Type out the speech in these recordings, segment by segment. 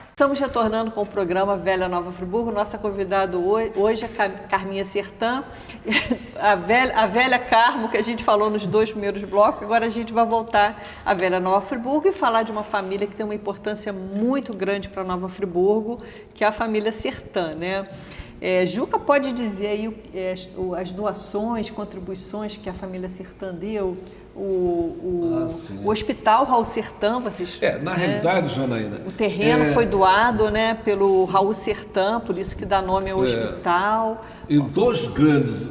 Estamos retornando com o programa Velha Nova Friburgo. Nossa convidada hoje é Carminha Sertã, a velha Carmo, que a gente falou nos 2 primeiros blocos. Agora a gente vai voltar à Velha Nova Friburgo e falar de uma família que tem uma importância muito grande para Nova Friburgo, que é a família Sertã, né? Juca, pode dizer aí as doações, contribuições que a família Sertã deu? O Hospital Raul Sertã, vocês... Na realidade, Janaína... O terreno foi doado, né, pelo Raul Sertã, por isso que dá nome ao hospital. Em 2 grandes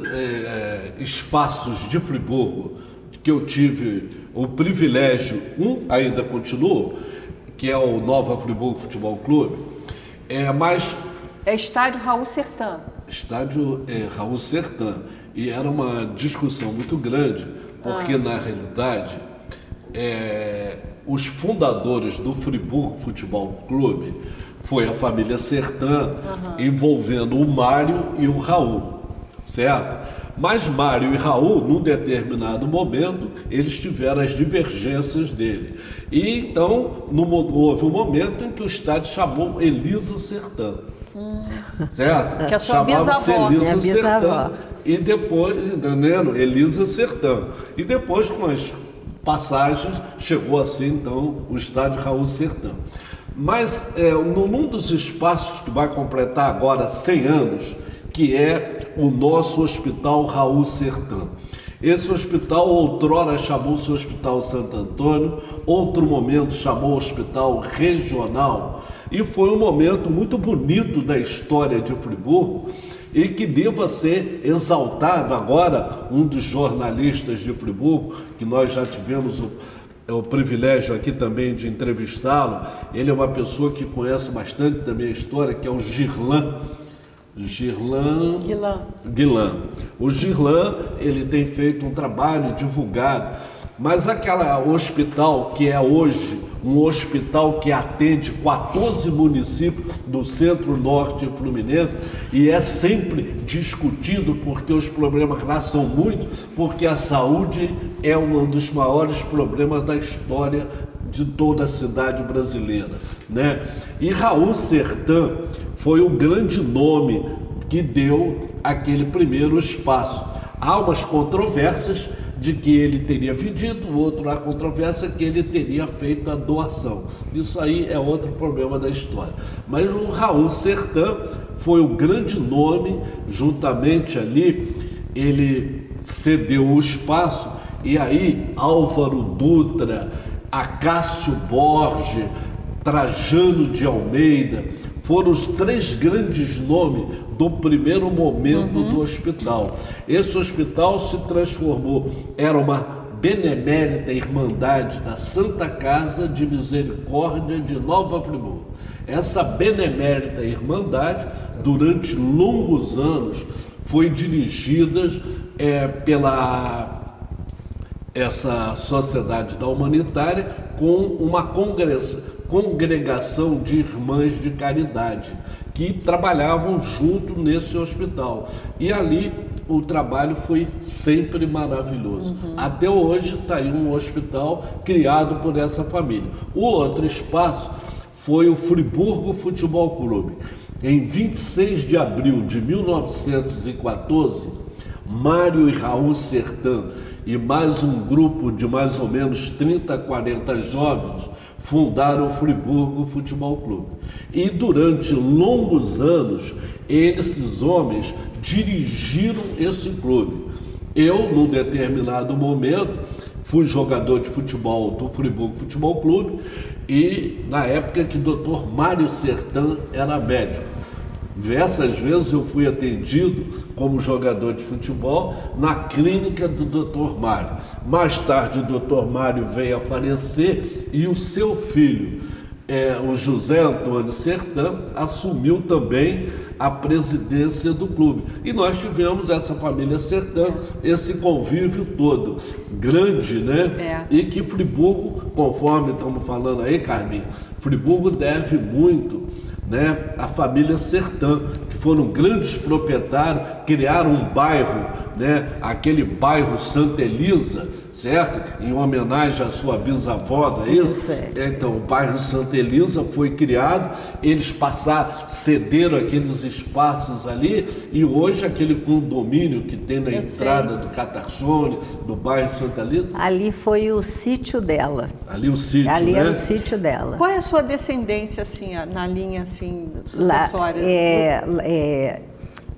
espaços de Friburgo, que eu tive o privilégio, ainda continua, que é o Nova Friburgo Futebol Clube, mas... É estádio Raul Sertã. Estádio Raul Sertã. E era uma discussão muito grande, porque na realidade os fundadores do Friburgo Futebol Clube foi a família Sertã, envolvendo o Mário e o Raul, certo? Mas Mário e Raul, num determinado momento, eles tiveram as divergências dele. E então houve um momento em que o estádio chamou Elisa Sertã. Certo? Que é a sua bisavó. Elisa Sertã. E depois, entendendo? Elisa Sertã. E depois, com as passagens, chegou assim, então, o estádio Raul Sertã. Mas, num dos espaços que vai completar agora 100 anos, que é o nosso Hospital Raul Sertã. Esse hospital outrora chamou-se Hospital Santo Antônio, outro momento chamou Hospital Regional, e foi um momento muito bonito da história de Friburgo e que deva ser exaltado. Agora, um dos jornalistas de Friburgo, que nós já tivemos o privilégio aqui também de entrevistá-lo, ele é uma pessoa que conhece bastante também a história, que é o Girlan. Guilan. O Girlan, ele tem feito um trabalho divulgado, mas aquele hospital que é hoje um hospital que atende 14 municípios do centro-norte fluminense, e é sempre discutido porque os problemas lá são muitos, porque a saúde é um dos maiores problemas da história de toda a cidade brasileira, né? E Raul Sertã foi o grande nome que deu aquele primeiro espaço. Há umas controvérsias de que ele teria vendido, outro a controvérsia que ele teria feito a doação. Isso aí é outro problema da história. Mas o Raul Sertã foi o grande nome, juntamente ali, ele cedeu o espaço, e aí Álvaro Dutra, Acácio Borges, Trajano de Almeida, foram os 3 grandes nomes do primeiro momento do hospital. Esse hospital se transformou, era uma benemérita irmandade da Santa Casa de Misericórdia de Nova Friburgo. Essa benemérita irmandade, durante longos anos, foi dirigida pela essa sociedade da humanitária com uma congregação de irmãs de caridade que trabalhavam junto nesse hospital, e ali o trabalho foi sempre maravilhoso. Até hoje está aí um hospital criado por essa família. O outro espaço foi o Friburgo Futebol Clube. Em 26 de abril de 1914, Mário e Raul Sertã e mais um grupo de mais ou menos 30 a 40 jovens fundaram o Friburgo Futebol Clube. E durante longos anos, esses homens dirigiram esse clube. Eu, num determinado momento, fui jogador de futebol do Friburgo Futebol Clube, e na época que o Dr. Mário Sertã era médico. Diversas vezes eu fui atendido como jogador de futebol na clínica do Dr. Mário. Mais tarde o Dr. Mário veio a falecer e o seu filho, o José Antônio Sertã, assumiu também a presidência do clube. E nós tivemos essa família Sertã, esse convívio todo, grande, né? E que Friburgo, conforme estamos falando aí, Carminha, Friburgo deve muito, né, a família Sertã, que foram grandes proprietários, criaram um bairro, né? Aquele bairro Santa Elisa, certo? Em homenagem à sua bisavó, não é isso? Então, o bairro Santa Elisa foi criado, eles cederam aqueles espaços ali, e hoje aquele condomínio que tem na entrada do Catarchone, do bairro Santa Elisa. Ali foi o sítio dela. Ali o sítio, ali né? era o sítio dela. Qual é a sua descendência, assim, na linha, assim, sucessória?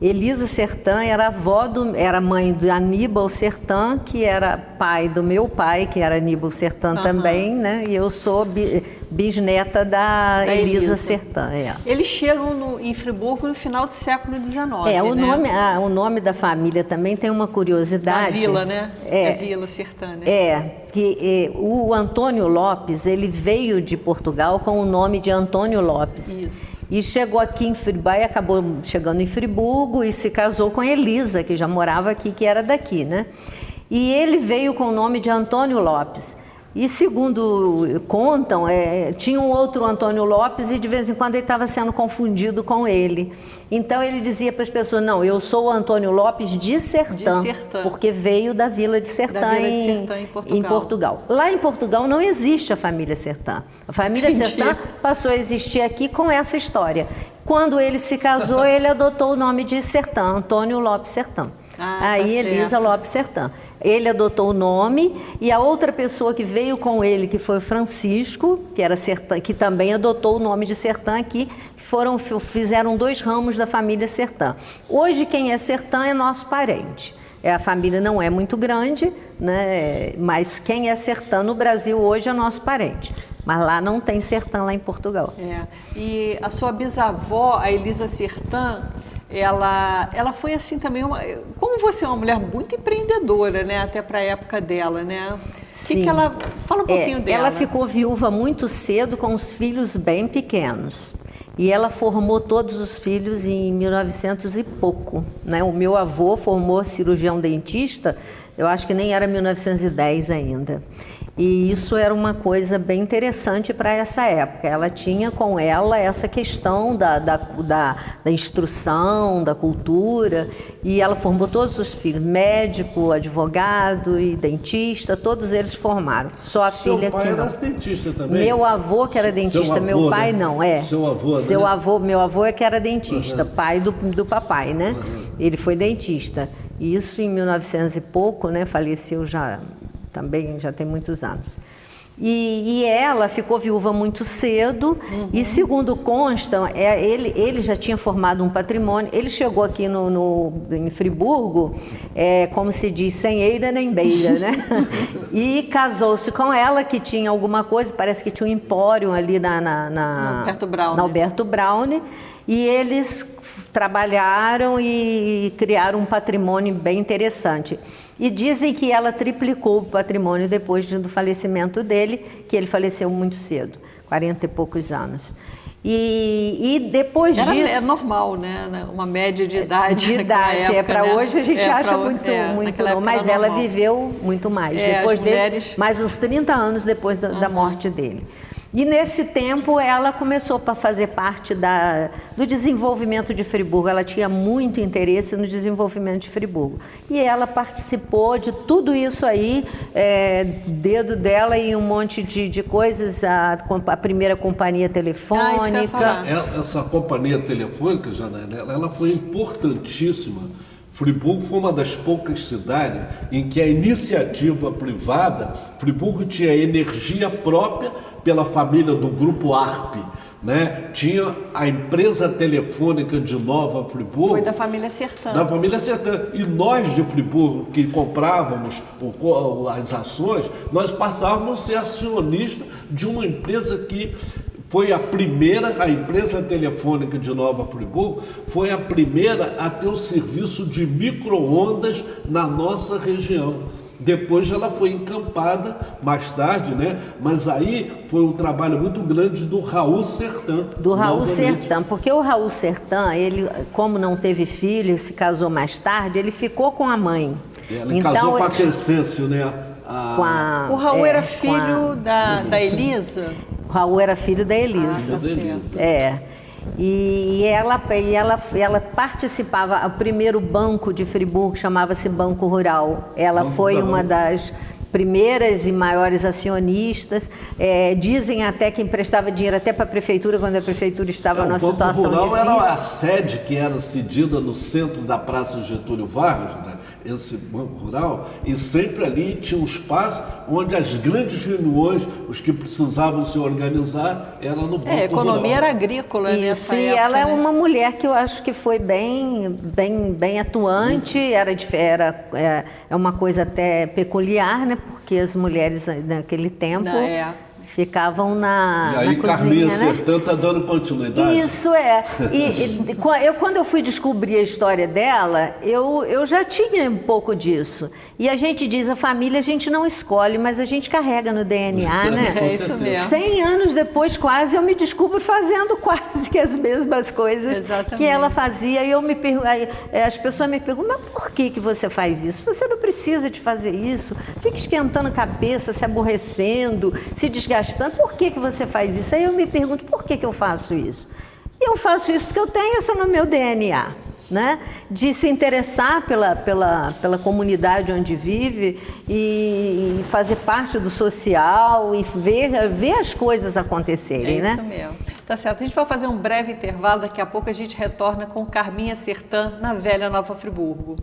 Elisa Sertã era mãe do Aníbal Sertã, que era pai do meu pai, que era Aníbal Sertã também, né? E eu sou bisneta da Elisa Sertã. Eles chegam em Friburgo no final do século XIX, o nome da família também tem uma curiosidade. Da vila, né? É Vila Sertã, né? O Antônio Lopes, ele veio de Portugal com o nome de Antônio Lopes. Isso. E chegou aqui em Friburgo, acabou chegando em Friburgo e se casou com Elisa, que já morava aqui, que era daqui, né? E ele veio com o nome de Antônio Lopes. E segundo contam, tinha um outro Antônio Lopes e de vez em quando ele estava sendo confundido com ele. Então ele dizia para as pessoas, não, eu sou o Antônio Lopes de Sertã, porque veio da Vila de Sertã, em Portugal. Lá em Portugal não existe a família Sertã. A família Sertã passou a existir aqui com essa história. Quando ele se casou, ele adotou o nome de Sertã, Antônio Lopes Sertã. Aí Elisa Lopes Sertã. Ele adotou o nome e a outra pessoa que veio com ele, que foi o Francisco, que era Sertã, que também adotou o nome de Sertã aqui, fizeram 2 ramos da família Sertã. Hoje quem é Sertã é nosso parente. A família não é muito grande, né? Mas quem é Sertã no Brasil hoje é nosso parente. Mas lá não tem Sertã, lá em Portugal. E a sua bisavó, a Elisa Sertã, ela foi assim também, como você é uma mulher muito empreendedora, né, até para a época dela, né? Sim. Que ela fala um pouquinho dela. Ela ficou viúva muito cedo com os filhos bem pequenos. E ela formou todos os filhos em 1900 e pouco, né? O meu avô formou cirurgião dentista, eu acho que nem era 1910 ainda. E isso era uma coisa bem interessante para essa época. Ela tinha com ela essa questão da instrução, da cultura, e ela formou todos os filhos, médico, advogado e dentista, todos eles formaram. Só a filha que não. Seu pai era dentista também? Meu avô que era dentista, meu pai não, Seu avô, Seu avô, meu avô é que era dentista, pai do papai, né? Ele foi dentista. Isso em 1900 e pouco, né? Faleceu também já tem muitos anos. E ela ficou viúva muito cedo, e segundo consta, ele já tinha formado um patrimônio. Ele chegou aqui em Friburgo, como se diz, sem eira nem beira, né? E casou-se com ela, que tinha alguma coisa, parece que tinha um empório ali na Alberto Braune, e eles trabalharam e criaram um patrimônio bem interessante. E dizem que ela triplicou o patrimônio depois do falecimento dele, que ele faleceu muito cedo, 40 e poucos anos. E depois disso... É normal, né? Uma média de idade. De idade, época, para né? hoje a gente acha muito não, mas ela viveu muito mais. Depois dele, mais uns 30 anos depois da morte dele. E nesse tempo ela começou a fazer parte do desenvolvimento de Friburgo. Ela tinha muito interesse no desenvolvimento de Friburgo. E ela participou de tudo isso aí, dedo dela em um monte de coisas, a primeira companhia telefônica. Essa companhia telefônica, Janaína, ela foi importantíssima. Friburgo foi uma das poucas cidades em que a iniciativa privada, Friburgo tinha energia própria pela família do Grupo ARP, né? Tinha a empresa telefônica de Nova Friburgo. Foi da família Sertã. Da família Sertã. E nós de Friburgo, que comprávamos as ações, nós passávamos a ser acionistas de uma empresa que foi a empresa telefônica de Nova Friburgo foi a primeira a ter o serviço de micro-ondas na nossa região. Depois ela foi encampada, mais tarde, né? Mas aí foi um trabalho muito grande do Raul Sertã. Do Raul Sertã, porque o Raul Sertã, ele, como não teve filho, se casou mais tarde, ele ficou com a mãe. Ele casou com a Crescêncio, né? O Raul era filho da Elisa? O Raul era filho da Elisa. Ela participava, o primeiro banco de Friburgo chamava-se Banco Rural. Ela foi uma das primeiras e maiores acionistas. Dizem até que emprestava dinheiro até para a prefeitura, quando a prefeitura estava numa situação difícil. O Banco Rural era a sede que era cedida no centro da Praça Getúlio Vargas, né? Esse Banco Rural, e sempre ali tinha um espaço onde as grandes reuniões, os que precisavam se organizar, era no Banco Rural. A economia era agrícola nessa época. Ela é né? uma mulher que eu acho que foi bem atuante, é uma coisa até peculiar, né? Porque as mulheres naquele tempo ficavam na E aí cozinha, Carminha né? Sertã está dando continuidade. Isso é. Quando eu fui descobrir a história dela, eu já tinha um pouco disso. E a gente diz, a família a gente não escolhe, mas a gente carrega no DNA, né? É isso mesmo. 100 anos depois, quase, eu me descubro fazendo quase que as mesmas coisas que ela fazia. E as pessoas me perguntam, mas por que você faz isso? Você não precisa de fazer isso. Fica esquentando a cabeça, se aborrecendo, se desgastando. Por que você faz isso? Aí eu me pergunto, por que eu faço isso? E eu faço isso porque eu tenho isso no meu DNA. Né? De se interessar pela comunidade onde vive e fazer parte do social e ver as coisas acontecerem. É isso mesmo. Tá certo. A gente vai fazer um breve intervalo, daqui a pouco a gente retorna com Carminha Sertã na Velha Nova Friburgo.